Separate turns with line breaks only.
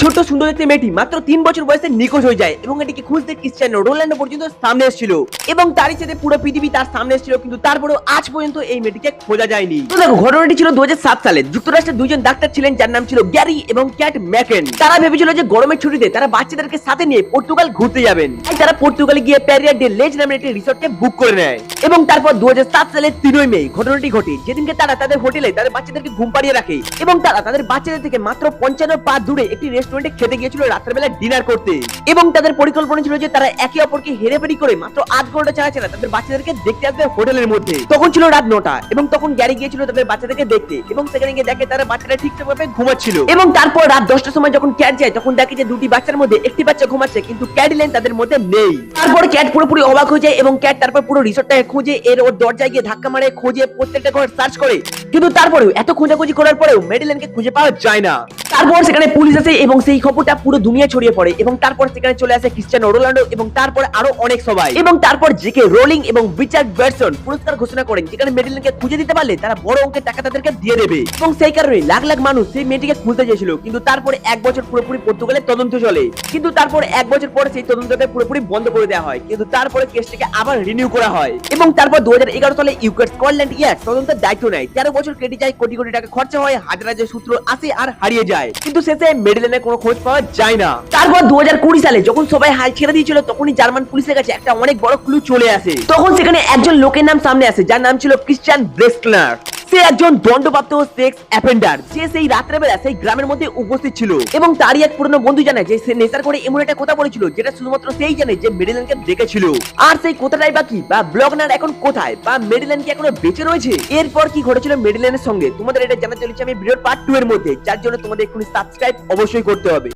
ছোট্ট সুন্দর দেখতে মেয়েটি মাত্র 3 বছর বয়সে নিখোঁজ হয়ে যায় এবং এটিকে খুঁজতে ক্রিশ্চিয়ানো রোনাল্ডো পর্যন্ত সামনে এসেছিল এবং তারই সাথে পুরো পৃথিবী তার সামনে এসেছিল, কিন্তু তারপরেও আজ পর্যন্ত এই মেয়েটিকে খোঁজা যায়নি। তো দেখো, ঘটনাটি ছিল 2007 সালে। যুক্তরাষ্ট্রের দুইজন ডাক্তার ছিলেন যার নাম ছিল গ্যারি এবং ক্যাট ম্যাকেন। তারা ভেবেছিল যে গরমের ছুটিতে তারা বাচ্চাদেরকে সাথে নিয়ে পর্তুগাল ঘুরতে যাবেন। তাই তারা পর্তুগালে গিয়ে প্যারিয়া ডে লেজ নামের একটি রিসর্টকে বুক করে নেয় এবং তারপর 2007 সালের 3 মে ঘটনাটি ঘটে, যেদিনকে তারা তাদের হোটেলে তাদের বাচ্চাদেরকে ঘুম পাড়িয়ে রাখে এবং তারা তাদের বাচ্চাদের থেকে মাত্র 55 পা দূরে একটি রেস্টুরেন্টে খেতে গিয়েছিল রাত্রেবেলা ডিনার করতে এবং তাদের পরিকল্পনা ছিল যে তারা একে অপরকে হেরেফেরি করে মাত্র 8 ঘন্টা ছাড়া তাদের বাচ্চাদেরকে দেখতে আসবে হোটেলের মধ্যে। তখন ছিল রাত 9টা এবং তখন গ্যারি গিয়েছিল তাদের বাচ্চাদেরকে দেখতে এবং সেখানে গিয়ে দেখে তারা বাচ্চারা ঠিকঠাক ভাবে ঘুমাচ্ছিল এবং তারপর রাত 10টার সময় যখন ক্যাট যায় তখন দেখে যে দুটি বাচ্চার মধ্যে একটি বাচ্চা ঘুমাচ্ছে কিন্তু ক্যাডিলেন তাদের মধ্যে নেই। তারপর ক্যাট পুরোপুরি অবাক হয়ে যায় এবং ক্যাট তারপর পুরো রিসর্টটাকে খুঁজে ওর দরজায় গিয়ে ধাক্কা মারে, খুঁজে প্রত্যেকটা ঘর সার্চ করে, কিন্তু তারপরেও এত খোঁজাখুঁজি করার পরেও মেডিলেনকে খুঁজে পাওয়া যায় না। তারপর সেখানে পুলিশ আসে এবং সেই খবরটা পুরো দুনিয়া ছড়িয়ে পড়ে এবং তারপর সেখানে চলে আসে ক্রিশ্চিয়ানো রোনাল্ডো এবং তারপর আরো অনেক সবাই এবং তারপর জেকে রোলিং এবং রিচার্ড ব্রানসন পুরস্কার ঘোষণা করেন যেখানে মেডিলেনকে খুঁজে দিতে পারলে তারা বড় অঙ্কের টাকা তাদেরকে দিয়ে দেবে এবং সেই কারণে লাখ লাখ মানুষ সেই মেয়েটিকে খুঁজতে চেয়েছিল। কিন্তু তারপরে 1 বছর পুরোপুরি পর্তুগালে তদন্ত চলে, কিন্তু তারপর 1 বছর পরে সেই তদন্তকে পুরোপুরি বন্ধ করে দেওয়া হয়, কিন্তু তারপরে কেসটাকে আবার রিনিউ করা হয় এবং তারপর 2011 সালে ইউকে স্কটল্যান্ড ইয়ার্ড তদন্তের দায়িত্ব নেয়। 13 বছর কেটে যায়, কোটি কোটি টাকা খরচা হয়, হাজার হাজার সূত্র আসে আর হারিয়ে যায়, কিন্তু শেষে মেডিলেনের কোনো খোঁজ পাওয়া যায় না। তারপর 2020 সালে যখন সবাই হাল ছেড়ে দিয়েছিল তখনই জার্মান পুলিশের কাছে একটা অনেক বড় ক্লু চলে আসে। তখন সেখানে একজন লোকের নাম সামনে আসে যার নাম ছিল ক্রিশ্চিয়ান ব্রেস্টলার। সে একজন দণ্ডপ্রাপ্ত সেক্স অ্যাফেন্ডার, যে সেই রাত্রেবেলা সেই গ্রামের মধ্যে উপস্থিত ছিল এবং তারই এক পুরনো বন্ধু জানায় যে সে নেশার করে এমন একটা কথা বলেছিল যেটা শুধুমাত্র সেই জানে যে মেডিলেনকে দেখেছিল। আর সেই কথাটাই বাকি বা ব্লগনার এখন কোথায় বা মেডিলেন কি এখনো বেঁচে রয়েছে, এরপর কি ঘটেছিল মেডিলেনের সঙ্গে তোমাদের এটা জানাতে চলেছি আমি ভিডিওর পার্ট 2 এর মধ্যে, যার জন্য তোমাদের এক্ষুনি সাবস্ক্রাইব অবশ্যই করতে হবে।